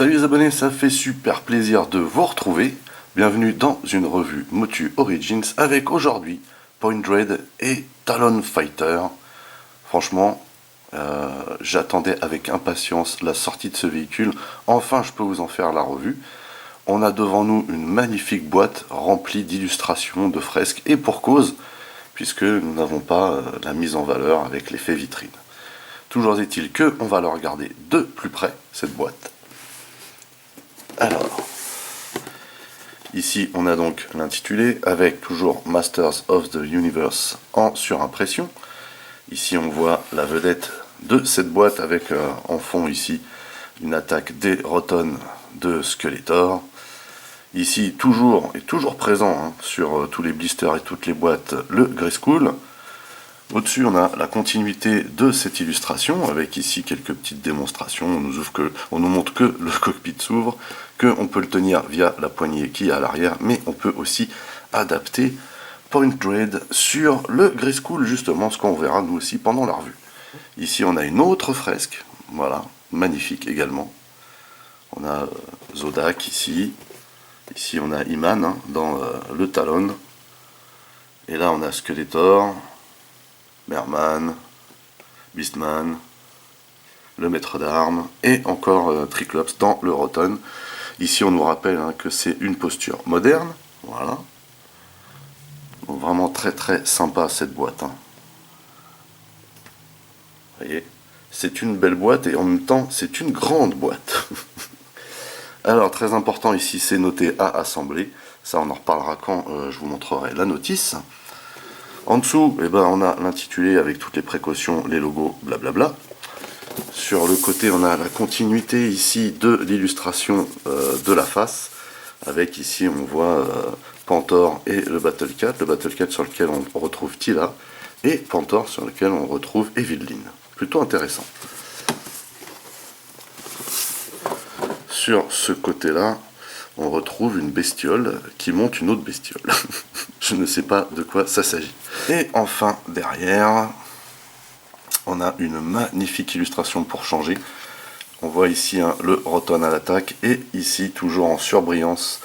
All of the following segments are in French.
Salut les abonnés, ça fait super plaisir de vous retrouver. Bienvenue dans une revue Motu Origins avec aujourd'hui Point Dread et Talon Fighter. Franchement, j'attendais avec impatience la sortie de ce véhicule. Enfin, je peux vous en faire la revue. On a devant nous une magnifique boîte remplie d'illustrations, de fresques, et pour cause, puisque nous n'avons pas la mise en valeur avec l'effet vitrine. Toujours est-il que on va le regarder de plus près, cette boîte. Alors, ici on a donc l'intitulé avec toujours Masters of the Universe en surimpression. Ici on voit la vedette de cette boîte avec en fond ici une attaque des Roton de Skeletor. Ici toujours présent sur tous les blisters et toutes les boîtes le Grayskull. Au-dessus, on a la continuité de cette illustration, avec ici quelques petites démonstrations. On nous montre que le cockpit s'ouvre, qu'on peut le tenir via la poignée qui est à l'arrière, mais on peut aussi adapter Point Dread sur le Grayskull, justement, ce qu'on verra nous aussi pendant la revue. Ici, on a une autre fresque, voilà, magnifique également. On a Zodak ici. Ici, on a Iman dans le Talon. Et là, on a Skeletor, Merman, Beastman, le maître d'armes et encore Triclops dans le Roton. Ici on nous rappelle que c'est une posture moderne, voilà. Donc vraiment très très sympa cette boîte. Vous voyez, c'est une belle boîte et en même temps c'est une grande boîte. Alors très important ici c'est noté à assembler, ça on en reparlera quand je vous montrerai la notice. En dessous, on a l'intitulé avec toutes les précautions, les logos, blablabla. Sur le côté, on a la continuité ici de l'illustration de la face. Avec ici, on voit Pantor et le Battlecat. Le Battlecat sur lequel on retrouve Tila. Et Pantor sur lequel on retrouve Evil-Lyn. Plutôt intéressant. Sur ce côté-là, on retrouve une bestiole qui monte une autre bestiole. Je ne sais pas de quoi ça s'agit. Et enfin, derrière, on a une magnifique illustration pour changer. On voit ici le Roton à l'attaque et ici, toujours en surbrillance,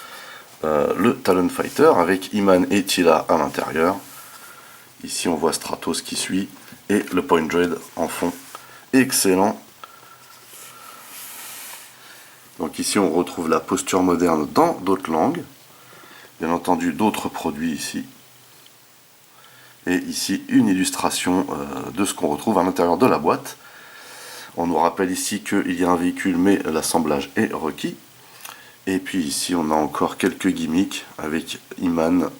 le Talon Fighter avec Iman et Tila à l'intérieur. Ici, on voit Stratos qui suit et le Point Dread en fond. Excellent. Donc ici, on retrouve la posture moderne dans d'autres langues. Bien entendu, d'autres produits ici. Et ici, une illustration de ce qu'on retrouve à l'intérieur de la boîte. On nous rappelle ici qu'il y a un véhicule, mais l'assemblage est requis. Et puis ici, on a encore quelques gimmicks avec Iman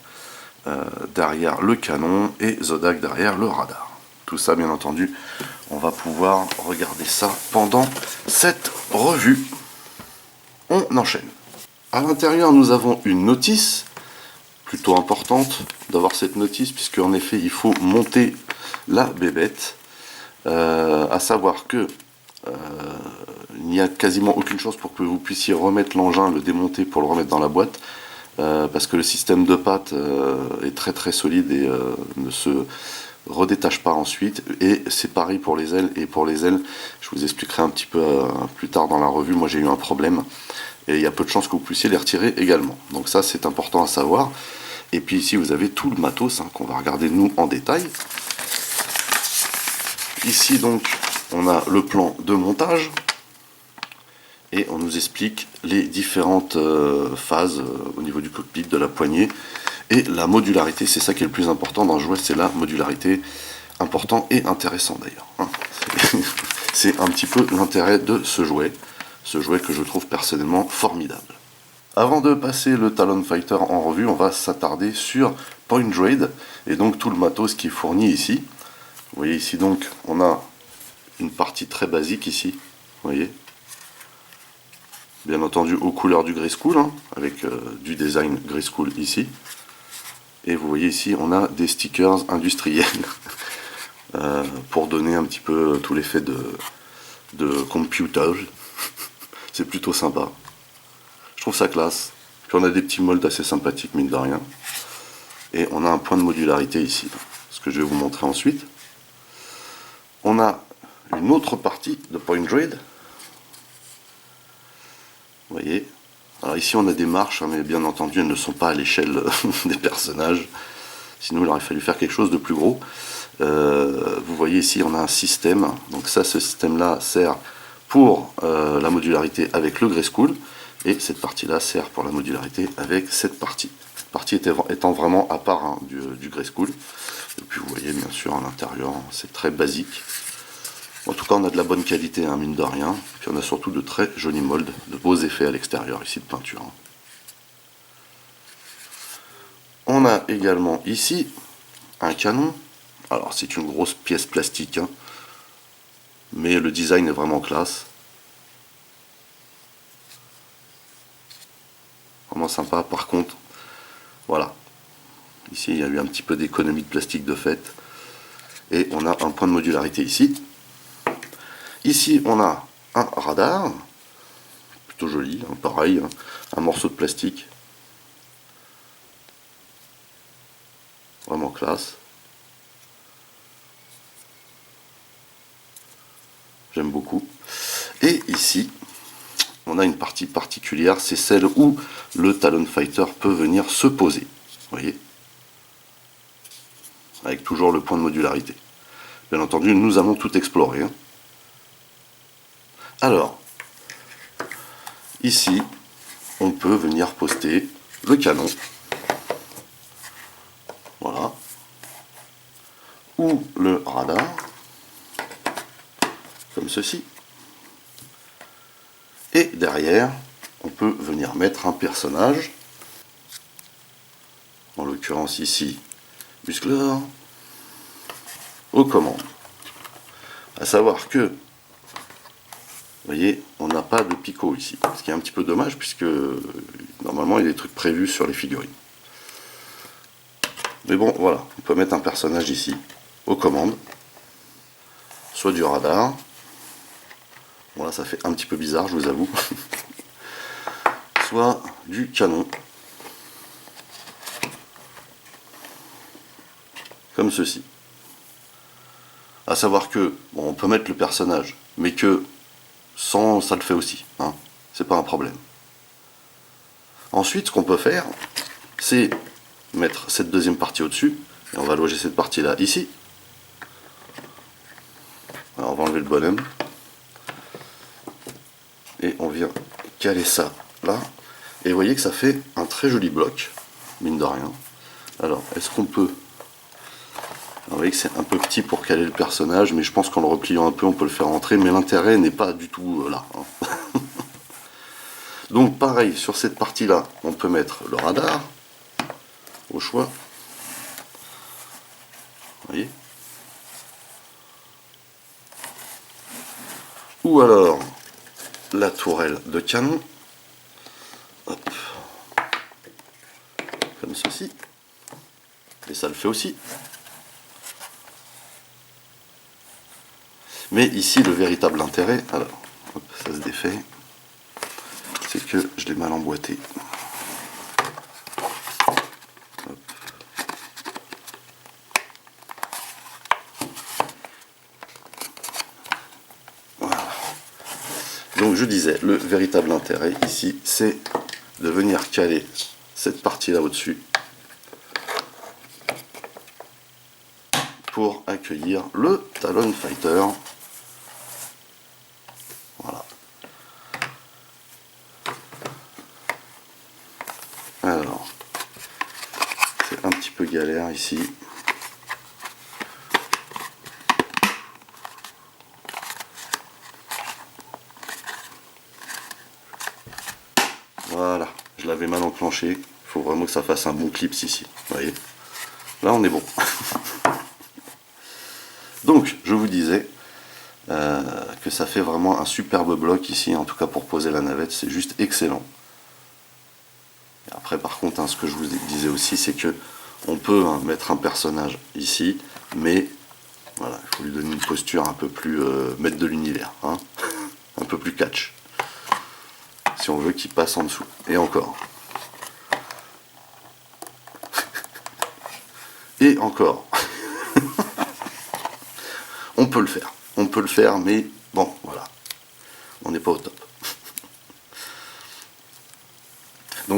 derrière le canon et Zodak derrière le radar. Tout ça, bien entendu, on va pouvoir regarder ça pendant cette revue. On enchaîne. À l'intérieur, nous avons une notice, plutôt importante d'avoir cette notice, puisque en effet, il faut monter la bébête. À savoir que il n'y a quasiment aucune chance pour que vous puissiez remettre l'engin, le démonter pour le remettre dans la boîte, parce que le système de pattes est très très solide et ne se redétache pas ensuite. Et c'est pareil pour les ailes. Et pour les ailes, je vous expliquerai un petit peu plus tard dans la revue. Moi j'ai eu un problème et il y a peu de chances que vous puissiez les retirer également. Donc ça c'est important à savoir. Et puis ici vous avez tout le matos qu'on va regarder nous en détail. Ici donc on a le plan de montage et on nous explique les différentes phases au niveau du cockpit, de la poignée et la modularité. C'est ça qui est le plus important dans le jouet, c'est la modularité. Important et intéressant d'ailleurs. C'est un petit peu l'intérêt de ce jouet que je trouve personnellement formidable. Avant de passer le Talon Fighter en revue, on va s'attarder sur Point Dread et donc tout le matos qui est fourni ici. Vous voyez ici donc on a une partie très basique ici, vous voyez, bien entendu aux couleurs du Grayskull, avec du design Grayskull ici, et vous voyez ici on a des stickers industriels pour donner un petit peu tout l'effet de computer. C'est plutôt sympa, je trouve ça classe. Puis on a des petits molds assez sympathiques mine de rien, et on a un point de modularité ici, ce que je vais vous montrer ensuite. On a une autre partie de Point Dread Vous voyez. Alors ici on a des marches, hein, mais bien entendu elles ne sont pas à l'échelle des personnages. Sinon il aurait fallu faire quelque chose de plus gros. Vous voyez ici on a un système. Donc ça, ce système-là sert pour la modularité avec le Grayskull. Et cette partie-là sert pour la modularité avec cette partie. Cette partie étant vraiment à part, hein, du Grayskull. Et puis vous voyez bien sûr à l'intérieur, c'est très basique. En tout cas, on a de la bonne qualité, hein, mine de rien. Puis on a surtout de très jolis moldes, de beaux effets à l'extérieur ici de peinture. On a également ici un canon. Alors c'est une grosse pièce plastique, hein, mais le design est vraiment classe. Vraiment sympa. Par contre, voilà. Ici, il y a eu un petit peu d'économie de plastique de fait. Et on a un point de modularité ici. Ici, on a un radar, plutôt joli, hein, pareil, hein, un morceau de plastique, vraiment classe. J'aime beaucoup. Et ici, on a une partie particulière, c'est celle où le Talon Fighter peut venir se poser. Vous voyez, avec toujours le point de modularité. Bien entendu, nous allons tout explorer, hein. Alors, ici, on peut venir poster le canon. Voilà. Ou le radar. Comme ceci. Et derrière, on peut venir mettre un personnage. En l'occurrence ici, Musclor. Aux commandes. À savoir que, vous voyez, on n'a pas de picot ici. Ce qui est un petit peu dommage puisque normalement il y a des trucs prévus sur les figurines. Mais bon, voilà, on peut mettre un personnage ici, aux commandes. Soit du radar. Voilà, ça fait un petit peu bizarre, je vous avoue. Soit du canon. Comme ceci. À savoir que, bon, on peut mettre le personnage, mais que sans, ça le fait aussi, hein. C'est pas un problème. Ensuite, ce qu'on peut faire, c'est mettre cette deuxième partie au-dessus, et on va loger cette partie-là ici. Alors, on va enlever le bonhomme. Et on vient caler ça là. Et vous voyez que ça fait un très joli bloc, mine de rien. Alors, est-ce qu'on peut... Alors, vous voyez que c'est un peu petit pour caler le personnage, mais je pense qu'en le repliant un peu, on peut le faire entrer, mais l'intérêt n'est pas du tout là, hein. Donc pareil, sur cette partie-là, on peut mettre le radar, au choix. Vous voyez. Ou alors, la tourelle de canon. Hop. Comme ceci. Et ça le fait aussi. Mais ici, le véritable intérêt, alors, hop, ça se défait, c'est que je l'ai mal emboîté. Hop. Voilà. Donc je disais, le véritable intérêt ici, c'est de venir caler cette partie-là au-dessus pour accueillir le Talon Fighter. Voilà. Alors, c'est un petit peu galère ici. Voilà, je l'avais mal enclenché. Il faut vraiment que ça fasse un bon clip ici. Vous voyez, là on est bon. Donc, je vous disais que ça fait vraiment un superbe bloc ici, en tout cas pour poser la navette, c'est juste excellent. Et après, par contre, hein, ce que je vous disais aussi, c'est que on peut, hein, mettre un personnage ici, mais voilà, il faut lui donner une posture un peu plus maître de l'univers, hein, un peu plus catch, si on veut qu'il passe en dessous. Et encore. Et encore. On peut le faire, mais bon, voilà, on n'est pas au top.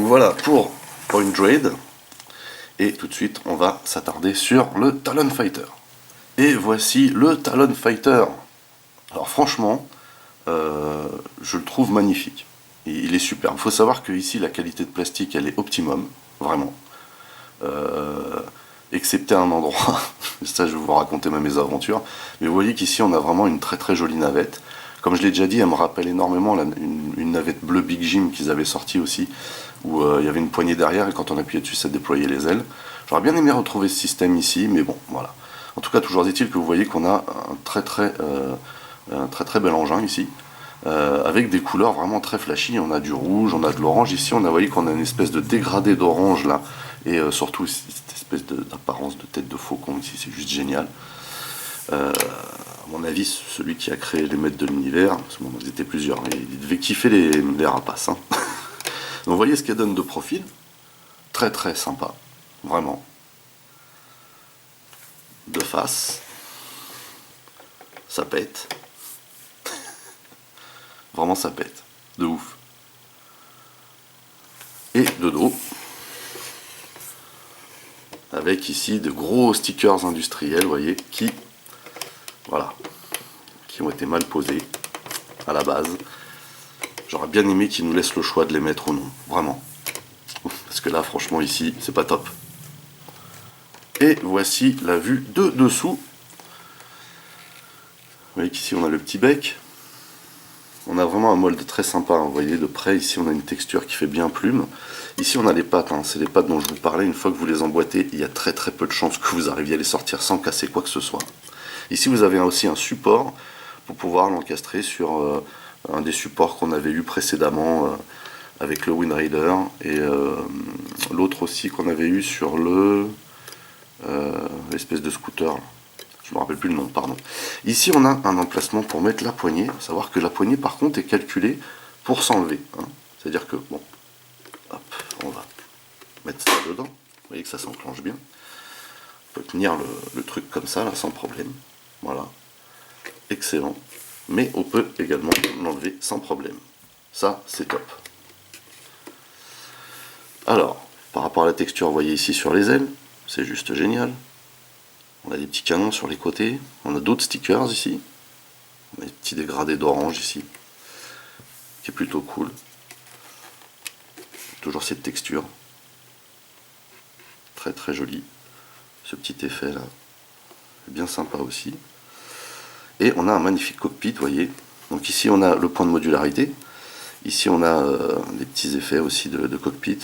voilà pour Point Dread. Et tout de suite, on va s'attarder sur le Talon Fighter. Et voici le Talon Fighter. Alors franchement, je le trouve magnifique. Il est superbe. Il faut savoir que ici, la qualité de plastique, elle est optimum, vraiment. Excepté un endroit, ça je vais vous raconter ma mésaventure. Mais vous voyez qu'ici, on a vraiment une très très jolie navette. Comme je l'ai déjà dit, elle me rappelle énormément une navette bleue Big Jim qu'ils avaient sorti aussi, où il y avait une poignée derrière et quand on appuyait dessus, ça déployait les ailes. J'aurais bien aimé retrouver ce système ici, mais bon, voilà. En tout cas, toujours est-il que vous voyez qu'on a un très bel engin ici, avec des couleurs vraiment très flashy. On a du rouge, on a de l'orange. Ici, on a, vous voyez qu'on a une espèce de dégradé d'orange là, et surtout cette espèce d'apparence de tête de faucon ici, c'est juste génial. À mon avis, celui qui a créé les maîtres de l'univers, parce que bon, ils étaient plusieurs, il devait kiffer les rapaces. Hein. Donc vous voyez ce qu'elle donne de profil, très très sympa, vraiment. De face, ça pète. Vraiment ça pète, de ouf. Et de dos, avec ici de gros stickers industriels, vous voyez, qui ont été mal posés à la base. J'aurais bien aimé qu'ils nous laissent le choix de les mettre ou non, vraiment. Parce que là, franchement, ici, c'est pas top. Et voici la vue de dessous. Vous voyez qu'ici, on a le petit bec. On a vraiment un mold très sympa, hein. Vous voyez, de près, ici, on a une texture qui fait bien plume. Ici, on a les pattes, hein. C'est les pattes dont je vous parlais. Une fois que vous les emboîtez, il y a très très peu de chances que vous arriviez à les sortir sans casser quoi que ce soit. Ici, vous avez aussi un support pour pouvoir l'encastrer sur un des supports qu'on avait eu précédemment avec le Wind Raider et l'autre aussi qu'on avait eu sur l'espèce de scooter. Je me rappelle plus le nom, pardon. Ici, on a un emplacement pour mettre la poignée. À savoir que la poignée, par contre, est calculée pour s'enlever. Hein. C'est-à-dire que, bon, hop, on va mettre ça dedans. Vous voyez que ça s'enclenche bien. On peut tenir le truc comme ça, là, sans problème. Voilà. Excellent. Mais on peut également l'enlever sans problème. Ça, c'est top. Alors, par rapport à la texture, vous voyez ici sur les ailes, c'est juste génial. On a des petits canons sur les côtés. On a d'autres stickers ici. On a des petits dégradés d'orange ici, qui est plutôt cool. Toujours cette texture. Très très joli. Ce petit effet là. Bien sympa aussi. Et on a un magnifique cockpit, vous voyez. Donc ici on a le point de modularité. Ici on a des petits effets aussi de cockpit.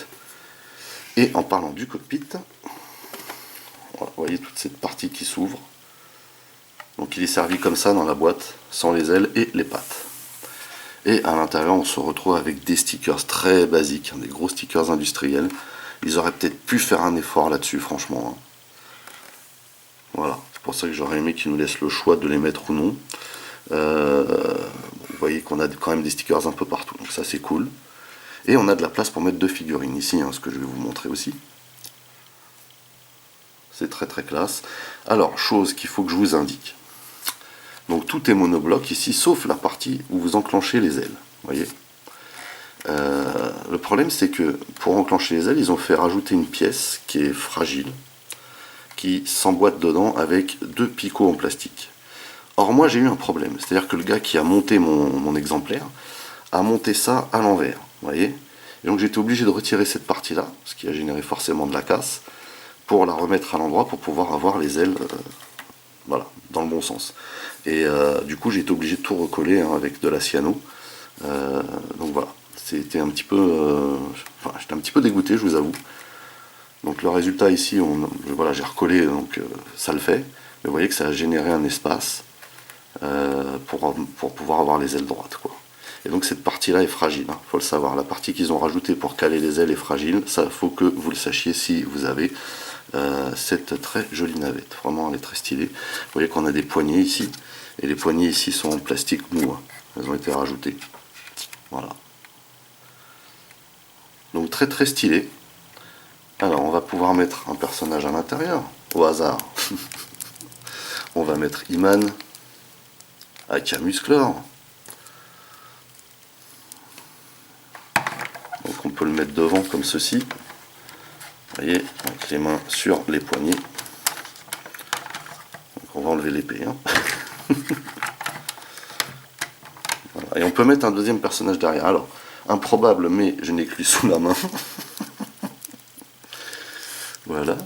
Et en parlant du cockpit, voilà, vous voyez toute cette partie qui s'ouvre. Donc il est servi comme ça dans la boîte, sans les ailes et les pattes. Et à l'intérieur on se retrouve avec des stickers très basiques, hein, des gros stickers industriels. Ils auraient peut-être pu faire un effort là-dessus, franchement. Hein. Voilà, c'est pour ça que j'aurais aimé qu'ils nous laissent le choix de les mettre ou non. Vous voyez qu'on a quand même des stickers un peu partout, donc ça c'est cool. Et on a de la place pour mettre deux figurines ici, hein, ce que je vais vous montrer aussi. C'est très très classe. Alors, chose qu'il faut que je vous indique. Donc tout est monobloc ici, sauf la partie où vous enclenchez les ailes. Vous voyez. Le problème c'est que pour enclencher les ailes, ils ont fait rajouter une pièce qui est fragile, qui s'emboîte dedans avec deux picots en plastique. Or moi j'ai eu un problème, c'est-à-dire que le gars qui a monté mon exemplaire a monté ça à l'envers, vous voyez. Et donc j'étais obligé de retirer cette partie-là, ce qui a généré forcément de la casse, pour la remettre à l'endroit pour pouvoir avoir les ailes voilà, dans le bon sens. Et du coup j'ai été obligé de tout recoller hein, avec de la cyano. Donc voilà, c'était un petit peu... enfin, j'étais un petit peu dégoûté, je vous avoue. Donc le résultat ici, voilà, j'ai recollé, donc ça le fait. Mais vous voyez que ça a généré un espace pour pouvoir avoir les ailes droites, quoi. Et donc cette partie-là est fragile, hein, faut le savoir. La partie qu'ils ont rajoutée pour caler les ailes est fragile. Ça, faut que vous le sachiez si vous avez cette très jolie navette. Vraiment, elle est très stylée. Vous voyez qu'on a des poignées ici, et les poignées ici sont en plastique mou. Hein. Elles ont été rajoutées. Voilà. Donc très très stylé. Alors on va pouvoir mettre un personnage à l'intérieur, au hasard. On va mettre Iman avec un musclor. Donc on peut le le mettre devant comme ceci. Vous voyez, avec les mains sur les poignets. Donc on va enlever l'épée. Hein. Voilà. Et on peut mettre un deuxième personnage derrière. Alors, improbable, mais je n'ai que lui sous la main. Voilà.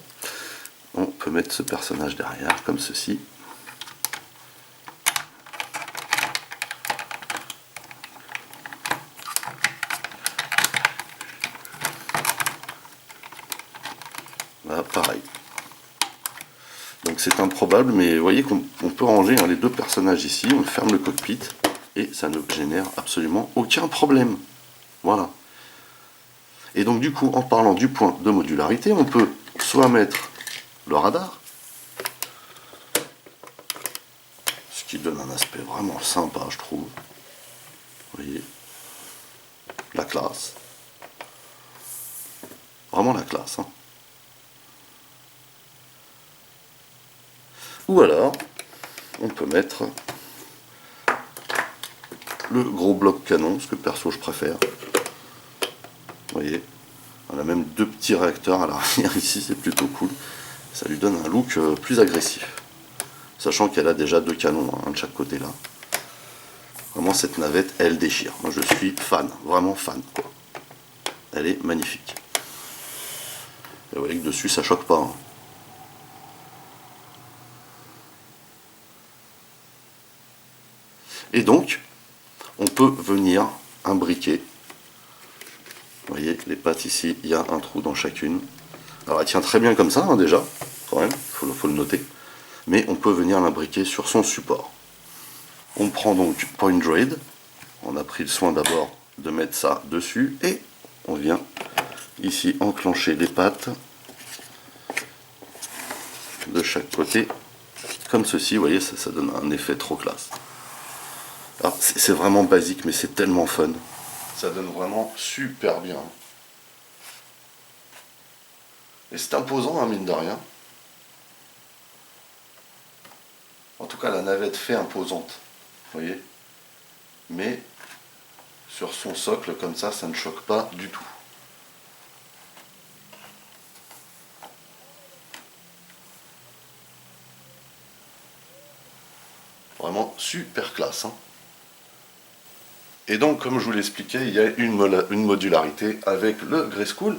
On peut mettre ce personnage derrière, comme ceci. Voilà, pareil. Donc c'est improbable, mais vous voyez qu'on peut ranger les deux personnages ici, on ferme le cockpit, et ça ne génère absolument aucun problème. Voilà. Et donc du coup, en parlant du point de modularité, on peut soit mettre le radar, ce qui donne un aspect vraiment sympa, je trouve. Vous voyez, la classe. Vraiment la classe. Hein. Ou alors, on peut mettre le gros bloc canon, ce que perso je préfère. Vous voyez, on a même deux petits réacteurs à l'arrière ici, c'est plutôt cool. Ça lui donne un look plus agressif. Sachant qu'elle a déjà deux canons, un de chaque côté là. Vraiment cette navette, elle déchire. Moi je suis fan, vraiment fan quoi. Elle est magnifique. Et vous voyez que dessus ça choque pas. Hein. Et donc, on peut venir imbriquer. Vous voyez, les pattes ici, il y a un trou dans chacune. Alors elle tient très bien comme ça, hein, déjà, quand même, faut le noter. Mais on peut venir l'imbriquer sur son support. On prend donc Point Droid. On a pris le soin d'abord de mettre ça dessus. Et on vient ici enclencher les pattes de chaque côté. Comme ceci, vous voyez, ça donne un effet trop classe. Alors c'est vraiment basique, mais c'est tellement fun. Ça donne vraiment super bien. Et c'est imposant, hein, mine de rien. En tout cas, la navette fait imposante. Vous voyez. Mais sur son socle, comme ça ne choque pas du tout. Vraiment super classe. Hein. Et donc, comme je vous l'expliquais, il y a une modularité avec le Grayskull.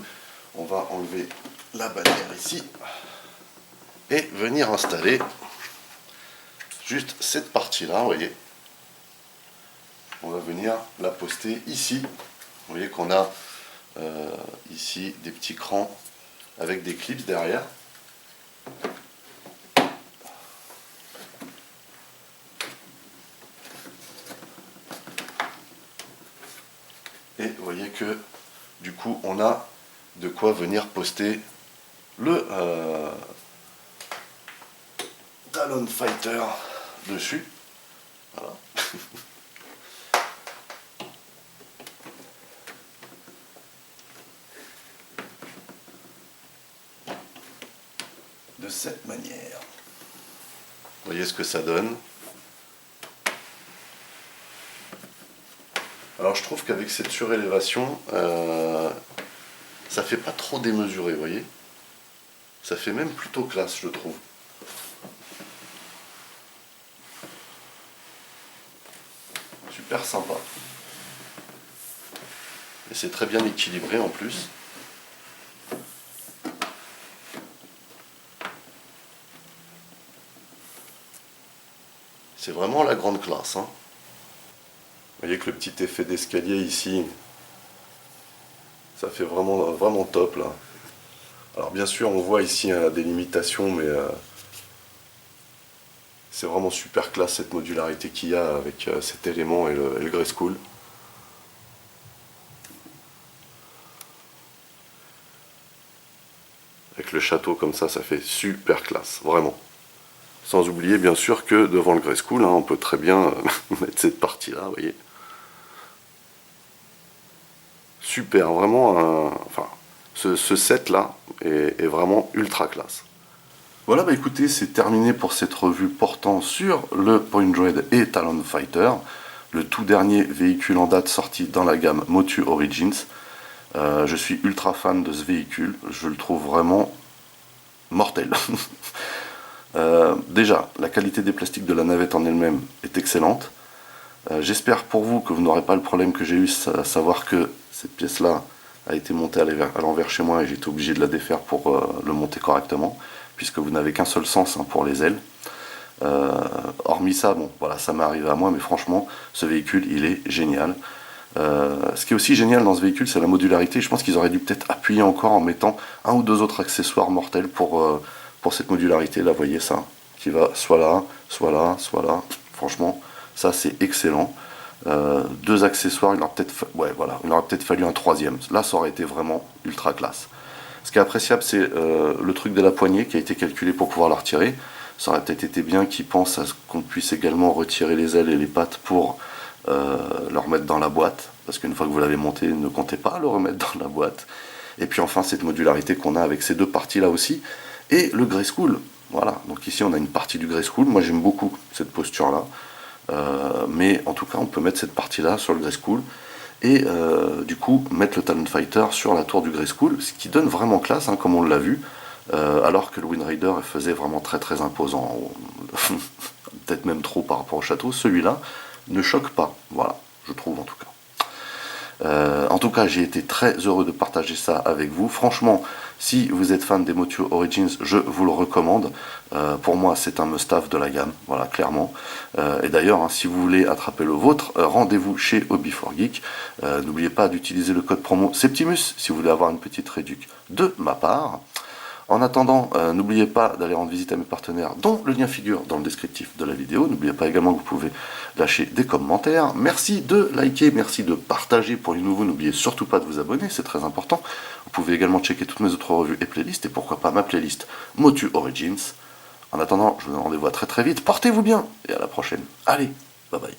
On va enlever la bannière ici et venir installer juste cette partie-là, vous voyez. On va venir la poster ici. Vous voyez qu'on a ici des petits crans avec des clips derrière. Et vous voyez que du coup on a de quoi venir poster le Talon Fighter dessus. Voilà. De cette manière. Vous voyez ce que ça donne. Alors je trouve qu'avec cette surélévation, ça fait pas trop démesuré, vous voyez. Ça fait même plutôt classe, je trouve. Super sympa. Et c'est très bien équilibré en plus. C'est vraiment la grande classe. Hein. Vous voyez que le petit effet d'escalier ici, ça fait vraiment, vraiment top là. Alors bien sûr on voit ici des limitations, mais c'est vraiment super classe cette modularité qu'il y a avec cet élément et le Grayskull. Avec le château comme ça fait super classe, vraiment. Sans oublier bien sûr que devant le Grayskull, on peut très bien mettre cette partie-là, vous voyez. Super, vraiment, enfin, ce set-là est vraiment ultra classe. Voilà, bah écoutez, c'est terminé pour cette revue portant sur le Point Droid et Talon Fighter, le tout dernier véhicule en date sorti dans la gamme Motu Origins. Je suis ultra fan de ce véhicule, je le trouve vraiment mortel. Déjà, la qualité des plastiques de la navette en elle-même est excellente. J'espère pour vous que vous n'aurez pas le problème que j'ai eu, à savoir que cette pièce-là a été montée à l'envers chez moi et j'ai été obligé de la défaire pour le monter correctement, puisque vous n'avez qu'un seul sens hein, pour les ailes. Hormis ça, bon, voilà, ça m'est arrivé à moi, mais franchement, ce véhicule, il est génial. Ce qui est aussi génial dans ce véhicule, c'est la modularité. Je pense qu'ils auraient dû peut-être appuyer encore en mettant un ou deux autres accessoires mortels pour cette modularité. Là, vous voyez ça, qui va soit là, soit là, soit là. Franchement, ça c'est excellent. Deux accessoires, il aurait peut-être fallu un troisième. Là, ça aurait été vraiment ultra classe. Ce qui est appréciable, c'est le truc de la poignée qui a été calculé pour pouvoir la retirer. Ça aurait peut-être été bien qu'ils pensent à ce qu'on puisse également retirer les ailes et les pattes pour le remettre dans la boîte. Parce qu'une fois que vous l'avez monté, ne comptez pas le remettre dans la boîte. Et puis enfin, cette modularité qu'on a avec ces deux parties-là aussi. Et le Grayskull. Voilà, donc ici on a une partie du Grayskull. Moi j'aime beaucoup cette posture-là. Mais en tout cas, on peut mettre cette partie-là sur le Grayskull. Et du coup, mettre le Talon Fighter sur la tour du Grayskull. Ce qui donne vraiment classe, hein, comme on l'a vu. Alors que le Wind Raider faisait vraiment très très imposant, peut-être même trop par rapport au château, celui-là ne choque pas, voilà, je trouve en tout cas. J'ai été très heureux de partager ça avec vous. Franchement, si vous êtes fan des Motu Origins, je vous le recommande. Pour moi, c'est un must-have de la gamme, voilà, clairement. Et d'ailleurs, hein, si vous voulez attraper le vôtre, rendez-vous chez Hobby4Geek. N'oubliez pas d'utiliser le code promo Septimus si vous voulez avoir une petite réduction de ma part. En attendant, n'oubliez pas d'aller rendre visite à mes partenaires dont le lien figure dans le descriptif de la vidéo. N'oubliez pas également que vous pouvez lâcher des commentaires. Merci de liker, merci de partager. Pour les nouveaux, n'oubliez surtout pas de vous abonner, c'est très important. Vous pouvez également checker toutes mes autres revues et playlists et pourquoi pas ma playlist Motu Origins. En attendant, je vous donne rendez-vous à très très vite. Portez-vous bien et à la prochaine. Allez, bye bye.